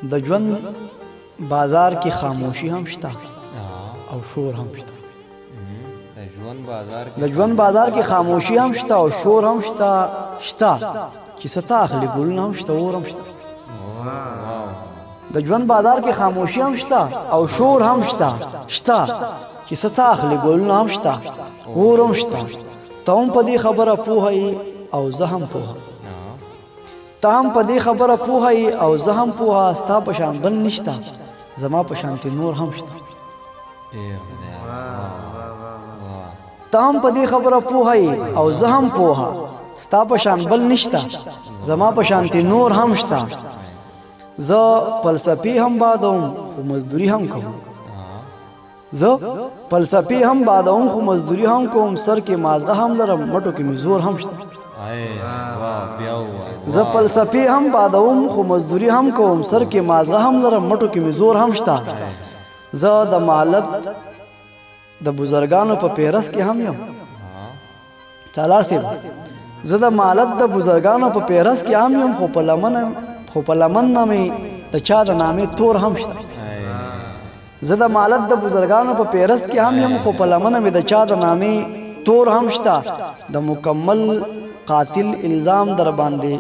د ژوند بازار کې خاموشي هم شته او شور هم شته. د ژوند بازار کې خاموشي هم شته او شور هم شته چې ستا اخلي ګلونه هم شته اور هم شته. د ژوند بازار کې خاموشي هم شته او شور هم شته چې ستا اخلي ګلونه هم شته اور هم شته. ته هم په دې خبره پوهه او زه هم پوهه ته هم په دې خبره پوهه او زه هم پوهه. ستا په شان بل نشته زما په شانتې نور هم شته. ته هم په دې خبره پوهه او زه هم پوهه. ستا په شان بل نشته زما په شانتې نور هم شته. زه فلسفي هم بادوم خو مزدوري هم کوم. زه فلسفي هم بادوم خو مزدوري هم کوم. سر کې مازغه هم لرم مټو کې مې زور هم شته. زه فلسفي هم بادوم خو مزدوري هم کوم. سر کې مازغه هم لرم مټو کې مې زور هم شته. زه د مالت د بزرګانو په پیرس کې هم یم. چالار صاحب زه د مالت د بزرګانو په پیرس کې هم یم خو په لمن نامې د چا د نامې تور هم شته. زه د مالت د بزرګانو په پیرس کې هم یم خو په لمن مې د چا د نامې تور هم شته. د مکمل قاتل الزام در باندې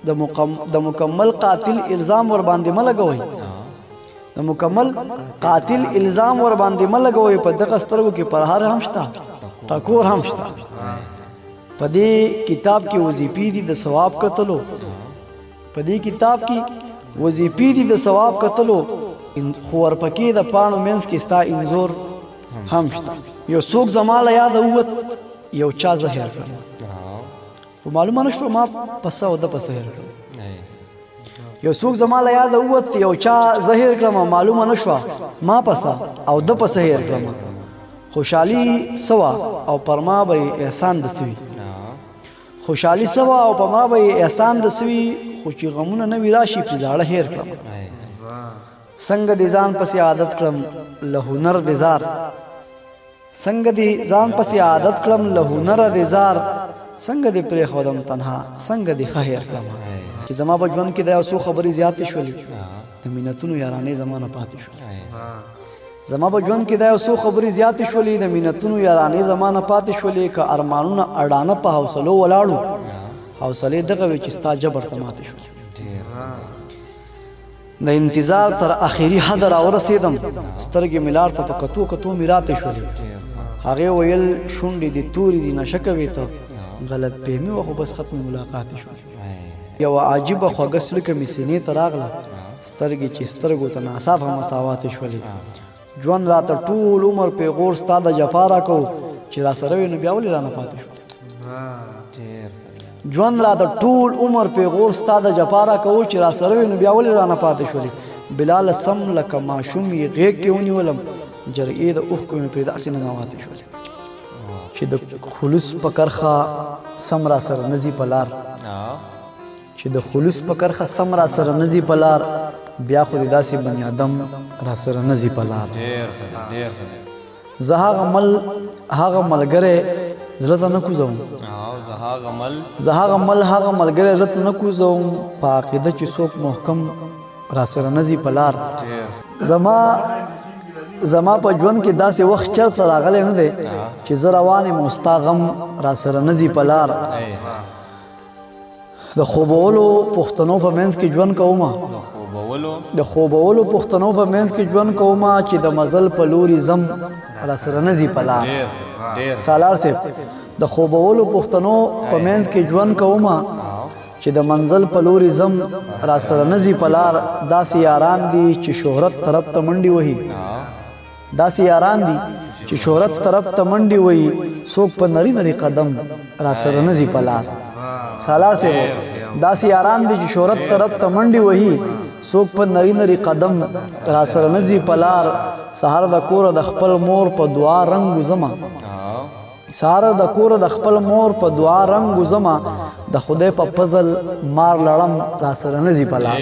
د مکمل قاتل الزام ور باندې ملګوي. د مکمل قاتل الزام ور باندې ملګوي. په دغه سترګو کې پرهار هم شته ټکور هم شته. په دې کتاب کې وظیفې دي د ثواب کتلو. په دې کتاب کې وظیفې دي د ثواب کتلو. خو ورپکې د پاڼو منځ کې ستا انځور هم شته. یو څوک زما له یاده ووت یو چا زهر کړ خو معلومه نه شوه ما پسه او ده پسه هېر کړم. یو څوک زما له یاده ووت یو چا زهر کړم معلومه نه شوه ما پسه او ده پسه هېر کړم. خوشحالي سوه او پر ما به یې احسان د سوي. خوشحالي سوه او په ما به یې احسان د سوي. خو چې غمونه نه وي راشي پرې زاړه هېر کړم. څنګه دې ځان پسې عادت کړم له هنر دې زار. څنګه دې ځان پسې عادت کړم له هنر دې زار. څنګه دې پرېښودم تنها څنګه دې ښه هېر کړم. چې زما په ژوند کې دا یو څو خبرې زیاتې شولې د مینتونو یارانې زما نه پاتې شولې. زما په ژوند کې دا یو څو خبرې زیاتې شولې د مینتونو یارانې زما نه پاتې شولې. که ارمانونه اډانه په حوصلو ولاړو حوصلې دغه وې چې ستا جبر ته ماتې شولې. د انتظار تر اخري حد راورسېدم. سترګې مې لار ته په کتو مې راتې شولې. هغې ویل شونډې دې تورې دي نشه کوې ته. غلط فهمي وه خو بس ختمې ملاقاتې شولې. یوه عجیبه خوږه سړکه مې سینې ته راغله. سترګې چې سترګو ته ناڅاپه مساواتې شولې. ژوند راته ټول عمر پیغور ستا د جفا راکو چې راسره وې نو بیا ولې رانه پاتې شولې. ژوند راته ټول عمر پیغور ستا د جفا راکو چې راسره وې نو بیا ولې رانه پاتې شولې. بلاله سم لکه ماشوم یې غېږ کې ونیولم. جرګې د اوښکو مې پرې داسې ننواتې شولې چې د خلوص په کرښه سم را سره نه ځي په لار. چې د خلوص په کرښه سم را سره نه ځي په لار. بیا خو دې داسې بني ادم را سره نه ځي په لار. زه هغه ملګری زړه ته نه کوزوم. زه هغه ملګری زړه ته نه کوزوم په عقیده چې څوک محکم را سره نه ځي په لار. زما په ژوند کې داسې وخت چرته راغلی نه دی چې زه روان یم او ستا غم را سره نه ځي په لار. د خوبولو پښتنو په منځ کې ژوند کومه. د خوبولو پښتنو په منځ کې ژوند کومه چې د مزل په لوري زم را سره نه ځي په لار. سالار صاحب د خوبولو پښتنو په منځ کې ژوند کومه چې د منزل په لوري زم را سره نه ځي په لار. داسې یاران دي چې شهرت طرف ته منډې وهي. داسې یاران دي چې شهرت طرف ته منډې وهي. څوک په نری قدم را سره نه ځي په لار. سالار صاحب داسې یاران دي چې شهرت طرف ته منډې وهي. څوک په نری قدم را سره نه ځي په لار. سهار د کوره د خپل مور په دعا رنګ وزمه. سهار د کوره د خپل مور په دعا رنګ وزمه. د خدای په فضل مار لړم را سره نه ځي په لار.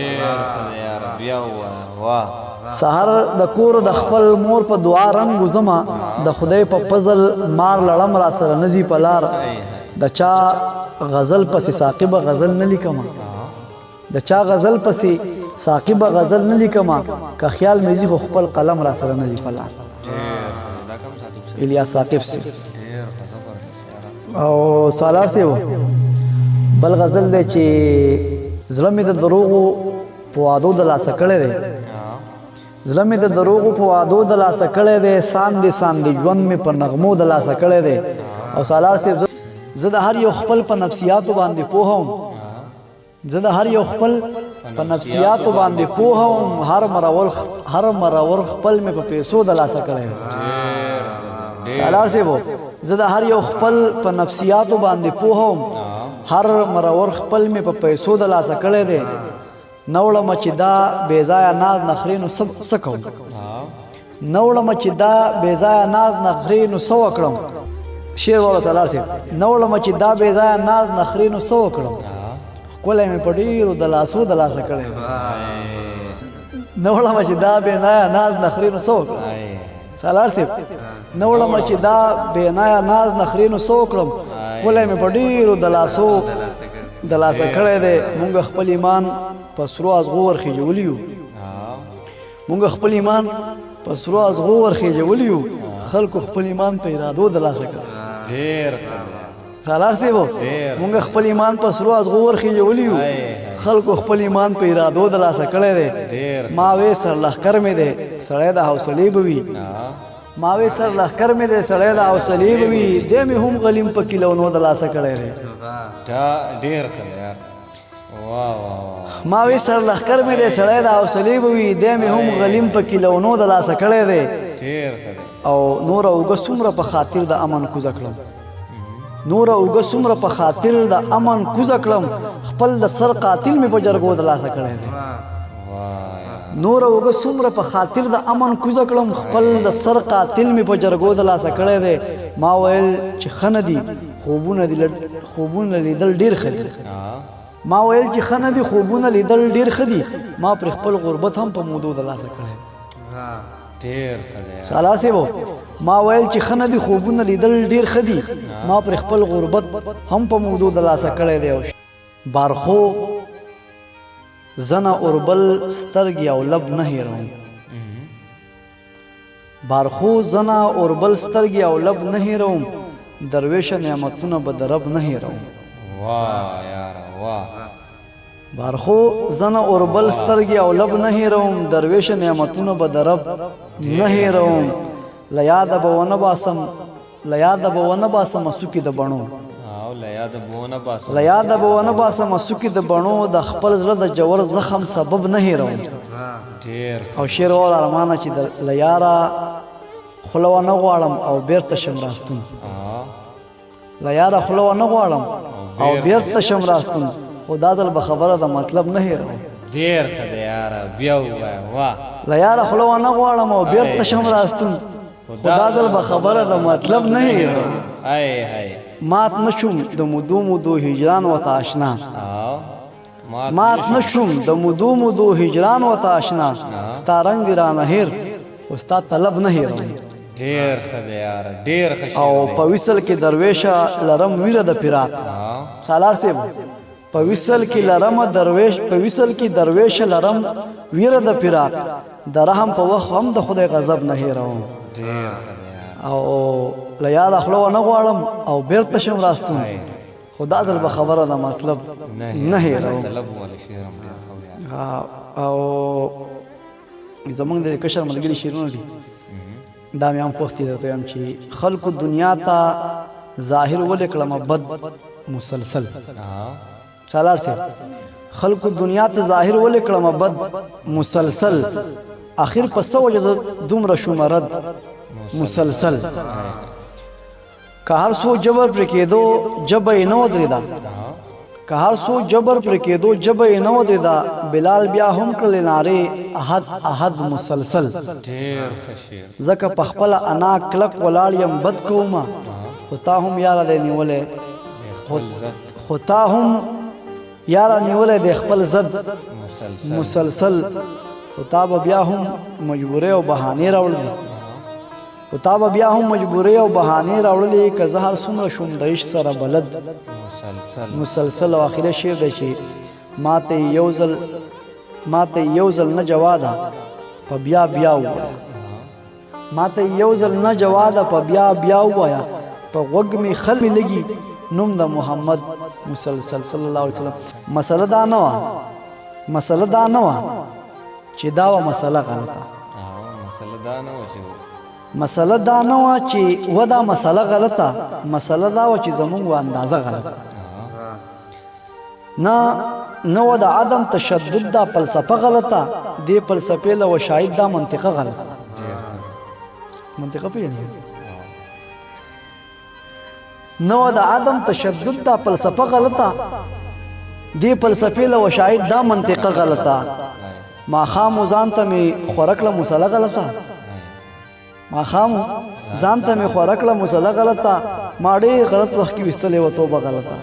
سهار د کور د خپل مور په دعا رنګ وزمه. د خدای په فضل مار لړم را سره نه ځي په لار. د چا غزل پسې ساقبه غزل نه لیکمه. د چا غزل پسې ثاقب غزل نه لیکما که خیال مې زی خو خپل قلم را سره نه زی پلار الیاس ثاقب سے او سالار سے بل غزل دی چې زړه مې د دروغو په وعدو د لاسه کړی دی زړه مې د دروغو په وعدو د لاسه کړی دی ساندې ژوند مې په نغمو د لاسه کړی دی او سالار صاحب زه د هر یو خپل په نفسیاتو باندې پوه هم زه د هر یو خپل په نفسیاتو باندې پوه هم هر مرور خپل مې په پیسو د لاسه کړی دی سالار صاحب زه د هر یو خپل په نفسیاتو باندې پوه هم هر مرور خپل مې په پیسو د لاسه کړی دی نوړم چې دا بې ځایه ناز نخرې نو څه کوم نوړم چې دا بې ځایه ناز نخرې نو څه وکړم شعر واوره سالار صاحب نوړم چې دا بې ځایه ناز نخرې نو څه وکړم ښکلی مې په ډېرو د لاسو د لاسه کړی نوړم چې دا بې ځایه ناز نخرې نو څه وکړم سالار صاحب نوړم چې دا بې ځایه ناز نخرې نو څه وکړم ښکلی مې په ډېرو د لاسو د لاسه کړی دی مونږ خپل ایمان په سرو ازغو ورخېجولی یو مونږ خپل ایمان په سرو ازغو ورخېجولی یو خلکو خپل ایمان په ارادو د لاسه کړی سالار صاحب مونږ خپل ایمان په سرو ازغو ورخېجولی یو خلکو خپل ایمان په ارادو د لاسه کړی دی ما وې سرلښکر مې دی سړی د حوصلې به وي ما وې سرلښکر مې دی سړی د حوصلې به وي دی مې هم غلیم په کیلونو د لاسه کړی دی ډېر ښه یار ما وی سرلښکر مې دی سړی د حوصلې به وي دی مې هم غلیم په کیلونو د لاسه کړی دی او نوره اوږه څومره په خاطر د امن کوزه کړم نوره اوږه څومره په خاطر د امن کوزه کړم خپل د سر قاتل مې په جرګو د لاسه کړی دی نوره اوږه څومره په خاطر د امن کوزه کړم خپل د سر قاتل مې په جرګو د لاسه کړی دی ما ویل چې ښه نه دي خوبونه لیدل ډېر ښه دي ما ویل چې ښه نه دي خوبونه لیدل ډېر ښه دي ما پر خپل غربت هم په مودو د لاسه کړی سالار صاحب ما ویل چې ښه نه دي خوبونه لیدل ډېر ښه دي ما پر خپل غربت هم په مودو د لاسه کړی دی بارخو زنه اوربل سترګې او لب نه هېروم بارخو زنه اوربل سترګې او لب نه هېروم درویشه نعمتونه به د رب نه هېروم بارخو زنه اوربل سترګې او لب نه هېروم درویشه نعمتونه به د رب نه هېروم له یاده به ونه باسم څوکې د بڼو له یاده به ونه باسم څوکې د بڼو د خپل زړه د جوور زخم سبب نه هېروم او شعر واوره ارمانه چې له یاره خوله ونه غواړم او بیرته شم راستون له یاره خوله ونه غواړم او بیرته شم راستون خو دا ځل به خبره د مطلب نه هېروم ډېر ښه دی یاره بیا ووایه له یاره خوله ونه غواړم او بیرته شم راستون خو دا ځل به خبره د مطلب نه هېروم مات نه شوم د مودو هجران ورته آشنا مات نه شوم د مودو هجران ورته آشنا ستا رنګ دې رانه هېر خو ستا طلب نه هېروم ډېر ښه دی یاره ډېر ښه او په وصل کې درویشه لرم ویره د فراق سالار صاحب په وصل کې درویشه لرم ویره د فراق د رحم په وخت هم د خدای غضب نه هېروم او له یاده خوله ونه غواړم او بیرته شم راستون خو دا ځل به خبره د مطلب نه هېروم او زمونږ د کشر ملګري شعرونه دي دا مې هم خوښ دي درته وایم چې خلکو دنیا ته ظاهر ولې کړمه بد مسلسل سالار صاحب خلکو دنیا ته ظاهر ولې کړمه بد مسلسل اخر په څه وجه دومره شومه رد مسلسل که هر څو جبر پر کېدو جبه یې نه ودرېده که هر څو جبر پر کېدو جبه یې نه ودرېده بلال بیا هم کړلې نارې احد مسلسل ځکه په خپله انا کلک ولاړ یم بد کومه خو تا هم یاره دی نیولی خو تا هم یاره نیولی دی خپل زد مسلسل خو تا به بیا هم مجبورۍ او بهانې راوړلې خو تا به بیا هم مجبورۍ او بهانې راوړلې که زه هر څومره شوم د عشق سره بلد مسلسل او آخري شعر دی چې ما ته یو ځل ما ته یو ځل نه جواده په بیا بیا ووایا ما ته یو ځل نه جواده په بیا بیا ووایا په غوږ مې خل مې لګي نوم د محمد مسلسل صلی الله علیه وسلم. مسله دا نه وه چې دا وه مسله غلطه. مسله دا نه وه چې و دا مسله غلطه. مسله دا وه چې زمونږ و اندازه غلطه. نه و د عدم تشدد دا فلسفه غلطه. دې فلسفې له و شاید دا منطقه غلطه. منطقه پیژنئ. نو د عدم تشدد دا فلسفه غلطه. دې فلسفې له و شاید دا منطقه غلطه. ماښام ځان ته مې خوره کړه مسله غلطه. ماښام ځان ته مې خوره کړه مسله غلطه. ما ډېر غلط وخت کې ویستلې وه توبه غلطه.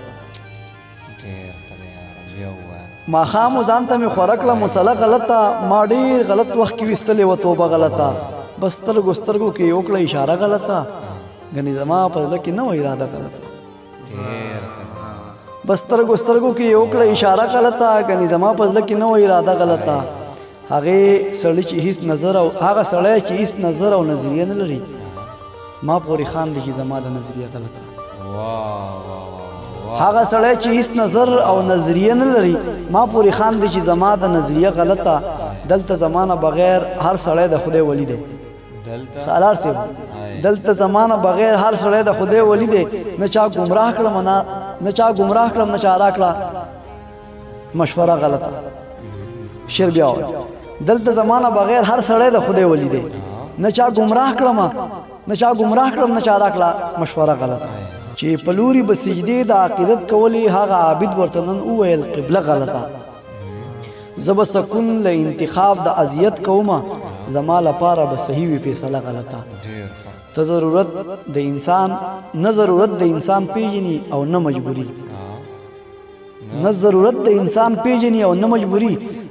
ماښام ځان ته مې خوره کړه مسله غلطه. ما ډېر غلط وخت کې ویستلې وه توبه غلطه. بس سترګو کې یې وکړه اشاره غلطه. ګنې زما په زړه کې نه وه اراده غلطه. بس سترګو کې یې وکړه اشاره غلطه. ګنې زما په زړه کې نه وه اراده غلطه. هغې سړی چې هیڅ نظر او هغه سړی چې هیڅ نظر او نظریه نه لري ما پورې خاندي چې زما د نظریه غلطه. هغه سړی چې هیڅ نظر او نظریه نه لري ما پورې خاندي چې زما د نظریه غلطه. دلته زمانه بغیر هر سړی د خدای ولی دی. سالار صاحب دلته زمانه بغیر هر سړی د خدای ولی دی. نه چا ګمراه کړم نه چا راکړه مشوره غلطه. شعر بیا دلته زمانه بغیر هر سړی د خدای ولی دی. نه چا ګمراه کړم نه چا راکړه مشوره غلطه. چې په لوري به سجدې د عقیدت کولې هغه عابد ورته نن وویل قبله غلطه. زه به سکون له انتخاب د اذیت کومه زما لپاره به صحیح وي فیصله غلطه. ته ضرورت د انسان پیژني او نه مجبوري.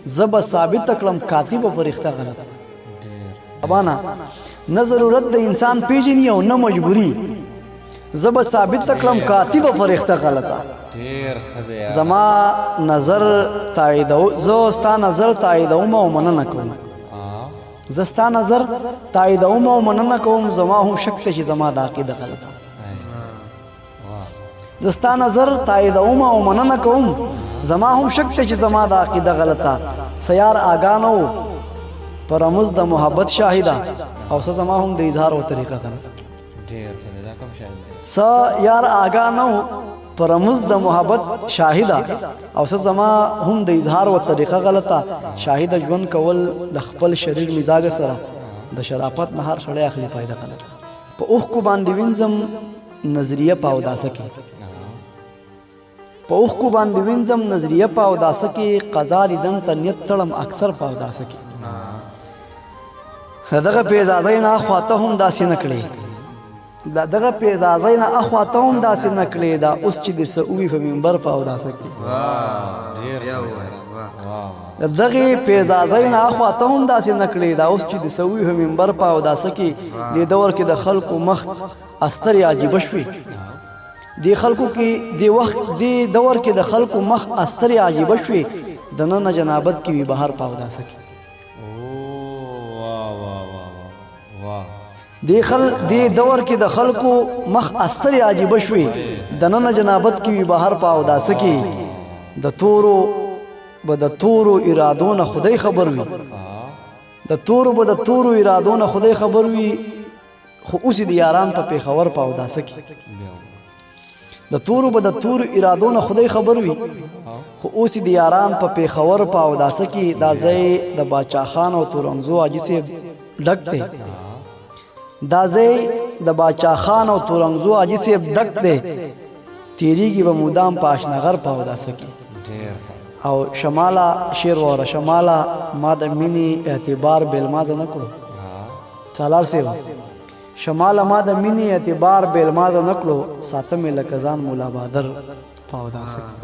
زه به ثابته کړم کاتب په رښته غلطه. ابانا نه ضرورت د انسان پیژني او نه مجبوري. زه به ثابته کړم کاتب په رښته غلطه. زما نظر زه ستا نظر تاییدوم او مننه کوم. زما هم شک ته چې زما د عقیده غلطه. زه ستا نظر تاییدوم او مننه کوم. زما هم شک ته چې زما د عقیده غلطه. سیار آګاه نه و په رمز د محبت شاهده او څه زما هم د اظهار و طریقه غلطه. سیار آګاه نه و په رمز د محبت شاهده او څه زما هم د اظهار و طریقه غلطه. شاهده ژوند کول د خپل شریر مزاج سره د شرافت نه هر سړی اخلي فایده غلطه. په اوښکو باندې وینځم نظریه په اوداسه کې قضا دیدم ته نیت تړم اکثر په اوداسه کې. دغه پیزازۍ نه اخواته هم داسې نه کړې دا اوس چې د سعوي په منبر په اوداسه کې. دغه پیزازۍ نه اخواته هم داسې نه کړې دا اوس چې د سعوي په منبر په اوداسه کې. دې دور کې د خلکو مخ استر عجیبه شوي. دې دور کې د خلکو مخ استر عجیبه شوي. د نن جنابت کې وي بهر په اوداسه کې. دې دور کې د خلکو مخ استر عجیبه شوي. د نن جنابت کې وي بهر په اوداسه کې. د تورو ارادو نه خدای خبر وي. خو اوس د یاران په پیښور په اوداسه کې. د تورو ارادو نه خدای خبر وي. خو اوس د یاران په پیښور په اوداسه کې. دا ځای د باچا خان او تورنګزو حاجي صاحب ډک دی. تیریږي به مدام په اشنغر په اوداسه کې. او شماله شیر وره شماله ما د مینې اعتبار بیلمازه نه کړو. سالار صاحب شماله ما د مینې اعتبار بیلمازه نه کړو. ساتمې لکه ځان مولا بادر په اوداسه کې.